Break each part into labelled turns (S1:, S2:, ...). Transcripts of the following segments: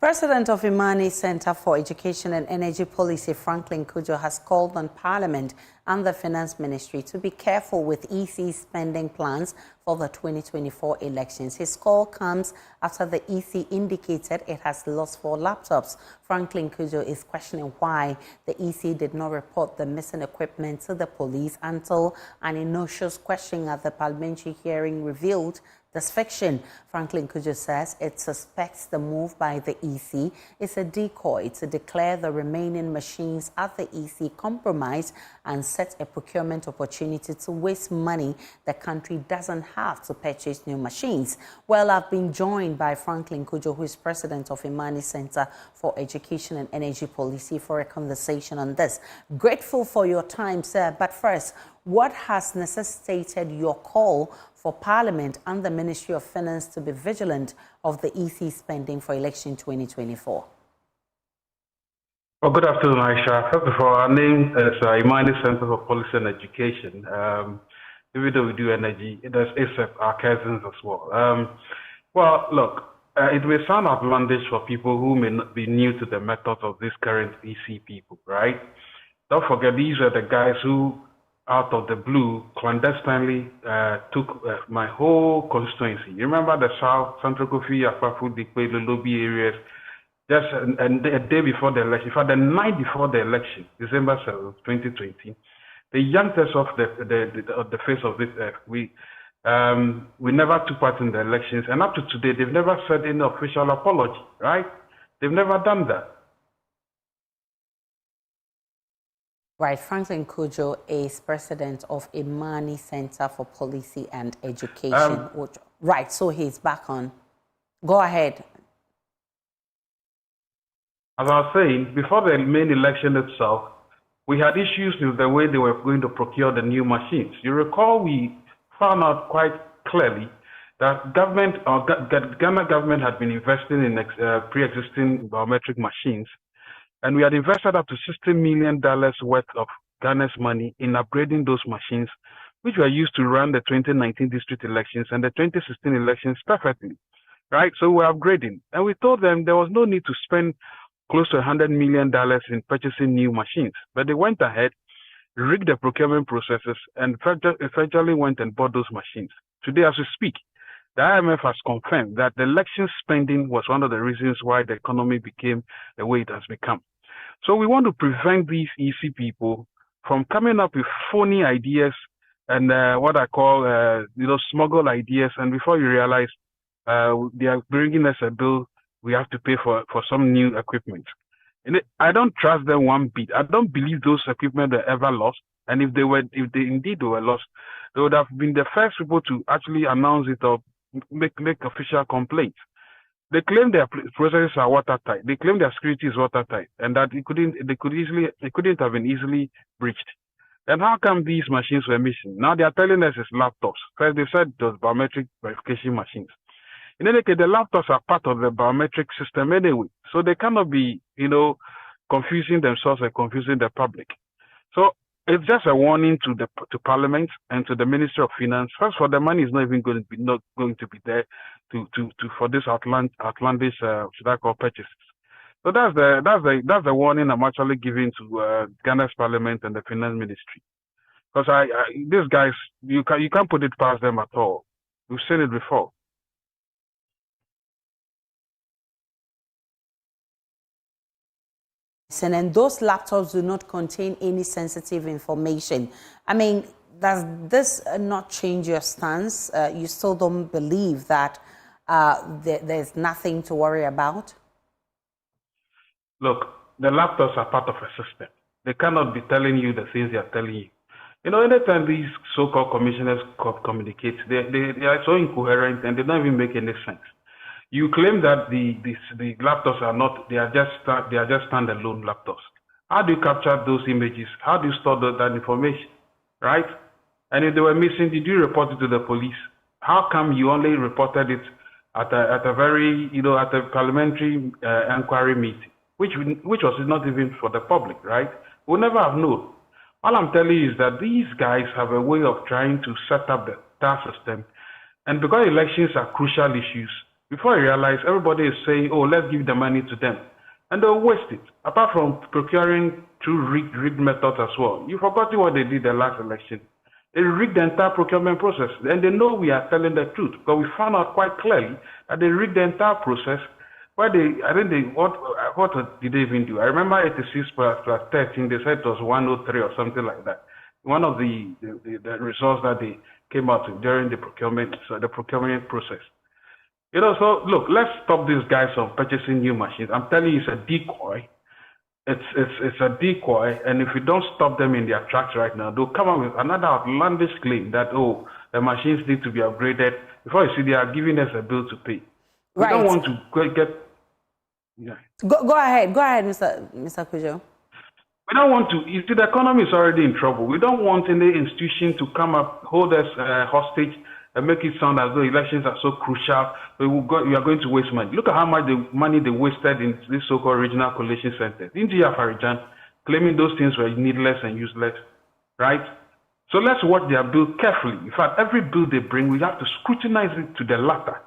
S1: President of IMANI Center for Education and Energy Policy, Franklin Cudjoe, has called on Parliament and the Finance Ministry to be careful with EC spending plans for the 2024 elections. His call comes after the EC indicated it has lost 4 laptops. Franklin Cudjoe is questioning why the EC did not report the missing equipment to the police until an innocuous question at the parliamentary hearing revealed this fiction. Franklin Cudjoe says it suspects the move by the EC is a decoy to declare the remaining machines at the EC compromised and set a procurement opportunity to waste money the country doesn't have to purchase new machines. Well, I've been joined by Franklin Cudjoe, who is president of IMANI Center for Education and Energy Policy, for a conversation on this. Grateful for your time, sir. But first, what has necessitated your call for Parliament and the Ministry of Finance to be vigilant of the EC spending for election 2024?
S2: Well, good afternoon, Aisha. First of all, our name is IMANI Center for Policy and Education. Even though we do energy, there's ASAP, our cousins as well. Well, look, it may sound outlandish for people who may not be new to the methods of these current EC people, right? Don't forget, these are the guys who, out of the blue, clandestinely took my whole constituency. You remember the South, Central Kofi, Akwafu, Dikwe, Lolobi areas, just a day before the election, in fact, the night before the election, December 7th, 2020, the youngsters of the face of this earth, we never took part in the elections, and up to today, they've never said any official apology, right? They've never done that.
S1: Right, Franklin Cudjoe is president of IMANI Center for Policy and Education. Right, so he's back on. Go ahead.
S2: As I was saying, before the main election itself, we had issues with the way they were going to procure the new machines. You recall we found out quite clearly that Ghana government had been investing in pre-existing biometric machines, and we had invested up to $60 million worth of Ghana's money in upgrading those machines, which were used to run the 2019 district elections and the 2016 elections perfectly, right? So we're upgrading. And we told them there was no need to spend close to $100 million in purchasing new machines. But they went ahead, rigged the procurement processes, and eventually went and bought those machines. Today, as we speak, the IMF has confirmed that the election spending was one of the reasons why the economy became the way it has become. So we want to prevent these EC people from coming up with phony ideas and what I call, smuggled ideas. And before you realize they are bringing us a bill, we have to pay for some new equipment. And I don't trust them one bit. I don't believe those equipment were ever lost. And if they indeed were lost, they would have been the first people to actually announce it or make official complaints. They claim their processes are watertight. They claim their security is watertight, and that it couldn't have been easily breached. And how come these machines were missing? Now they are telling us it's laptops. First they said those biometric verification machines. In any case, the laptops are part of the biometric system anyway, so they cannot be, confusing themselves and confusing the public. So it's just a warning to Parliament and to the Ministry of Finance. First, for the money is not even going to be there for this outlandish should I call purchases. So that's the warning I'm actually giving to Ghana's Parliament and the Finance Ministry, because these guys, you can't put it past them at all. We've seen it before.
S1: And those laptops do not contain any sensitive information. I mean, does this not change your stance? You still don't believe that there's nothing to worry about?
S2: Look, the laptops are part of a system. They cannot be telling you the things they are telling you. Anytime these so-called commissioners communicate, they are so incoherent and they don't even make any sense. You claim that the laptops are not, they are just standalone laptops. How do you capture those images? How do you store that information, right? And if they were missing, did you report it to the police? How come you only reported it at a very, at a parliamentary inquiry meeting, which was not even for the public, right? We'll never have known. All I'm telling you is that these guys have a way of trying to set up the tax system, and because elections are crucial issues, Before you realize, everybody is saying, oh, let's give the money to them. And they'll waste it. Apart from procuring through rigged methods as well. You've forgotten what they did the last election. They rigged the entire procurement process. And they know we are telling the truth. But we found out quite clearly that they rigged the entire process. Why what did they even do? I remember 86 plus 13, they said it was 103 or something like that. One of the results that they came out with during the procurement process. You know, so look, let's stop these guys from purchasing new machines. I'm telling you, it's a decoy. It's a decoy, and if we don't stop them in their tracks right now, they'll come up with another outlandish claim that, oh, the machines need to be upgraded. Before you see, they are giving us a bill to pay. We don't want to get... Yeah.
S1: Go ahead, Mr. Cudjoe.
S2: We don't want to... You see, the economy is already in trouble. We don't want any institution to come up, hold us hostage, and make it sound as though elections are so crucial. We are going to waste money. Look at how much money they wasted in these so-called regional collation centers. Didn't you have Farijan claiming those things were needless and useless, right? So let's watch their bill carefully. In fact, every bill they bring, we have to scrutinize it to the latter.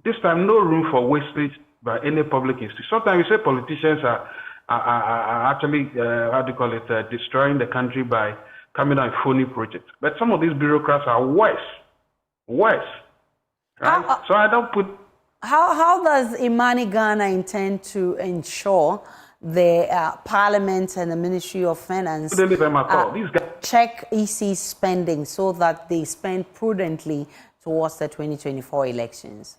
S2: This time, no room for wastage by any public institution. Sometimes we say politicians are actually, destroying the country by coming out with phony projects. But some of these bureaucrats are worse. Right? So I don't put...
S1: How does IMANI Ghana intend to ensure the Parliament and the Ministry of Finance check EC spending so that they spend prudently towards the 2024 elections?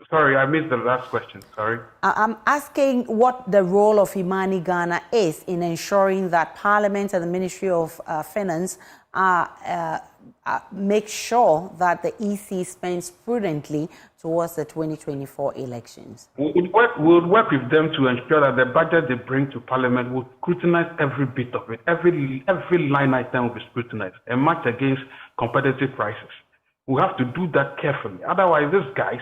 S2: Sorry, I missed the last question. Sorry.
S1: I'm asking what the role of IMANI Ghana is in ensuring that Parliament and the Ministry of Finance make sure that the EC spends prudently towards the 2024 elections.
S2: We would work with them to ensure that the budget they bring to Parliament will scrutinize every bit of it. Every line item will be scrutinized and matched against competitive prices. We have to do that carefully. Otherwise, these guys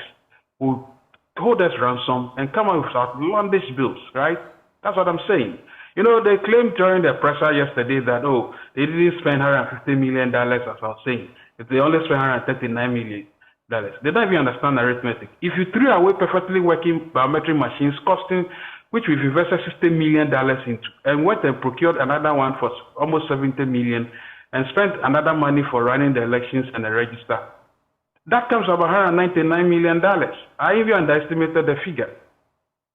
S2: will hold us ransom and come out with outlandish bills, right? That's what I'm saying. You know, they claimed during the presser yesterday that, oh, they didn't spend $150 million, as I was saying. If they only spent $139 million. They don't even understand arithmetic. If you threw away perfectly working biometric machines costing, which we've invested $60 million into, and went and procured another one for almost $70 million, and spent another money for running the elections and the register, that comes about $199 million. I even underestimated the figure.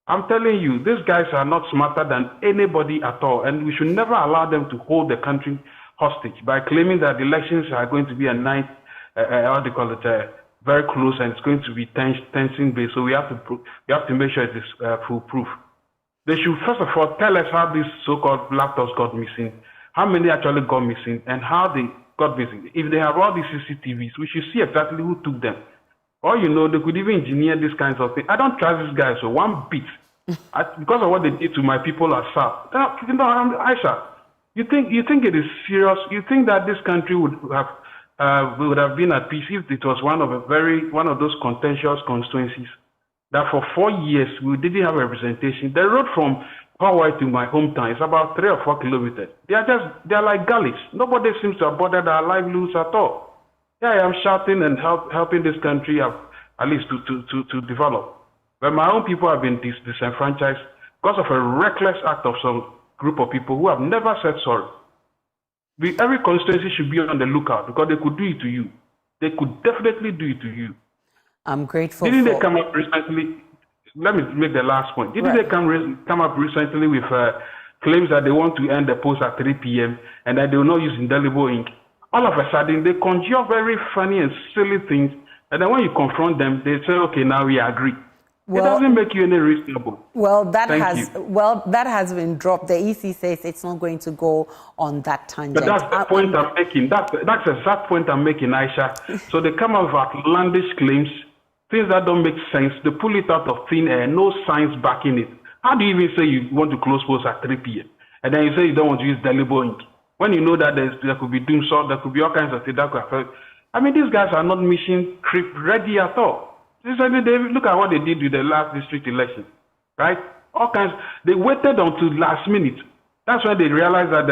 S2: I'm telling you, these guys are not smarter than anybody at all, and we should never allow them to hold the country hostage by claiming that the elections are going to be a night, very close, and it's going to be tensing based. So we have to make sure it is foolproof. They should first of all tell us how these so-called laptops got missing, how many actually got missing, and how they got missing. If they have all these CCTVs, we should see exactly who took them. Or, you know, they could even engineer these kinds of things. I don't trust these guys, so one bit. Because of what they did to my people at SAP. You know, Aisha, you think it is serious? You think that this country would have been at peace if it was one of those contentious constituencies that for 4 years we didn't have representation? The road from Hawaii to my hometown is about 3 or 4 kilometers. They are like gullies. Nobody seems to have bothered our livelihoods at all. Yeah, I am shouting and helping this country at least to develop. But my own people have been disenfranchised because of a reckless act of some group of people who have never said sorry. Every constituency should be on the lookout because they could do it to you. They could definitely do it to you.
S1: I'm grateful.
S2: Didn't they come up recently? Let me make the last point. Didn't they come up recently with claims that they want to end the post at 3 p.m. and that they will not use indelible ink? All of a sudden, they conjure very funny and silly things, and then when you confront them, they say, okay, now we agree. Well, it doesn't make you any reasonable.
S1: Well, that has been dropped. The EC says it's not going to go on that tangent.
S2: But that's the point I'm making. That's the exact point I'm making, Aisha. So they come up with outlandish claims, things that don't make sense. They pull it out of thin air, no science backing it. How do you even say you want to close posts at 3 p.m. and then you say you don't want to use indelible ink? When you know that there could be doom sort, there could be all kinds of things that could affect. I mean, these guys are not mission creep ready at all. Look at what they did with the last district election, right? All kinds. They waited until last minute. That's when they realized that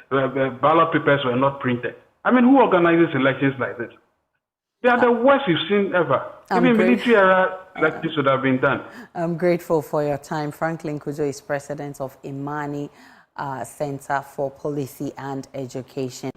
S2: the ballot papers were not printed. I mean, who organizes elections like this? They are the worst we've seen ever. Even military era, like this would have been done.
S1: I'm grateful for your time. Franklin Cudjoe is president of IMANI Center for Policy and Education.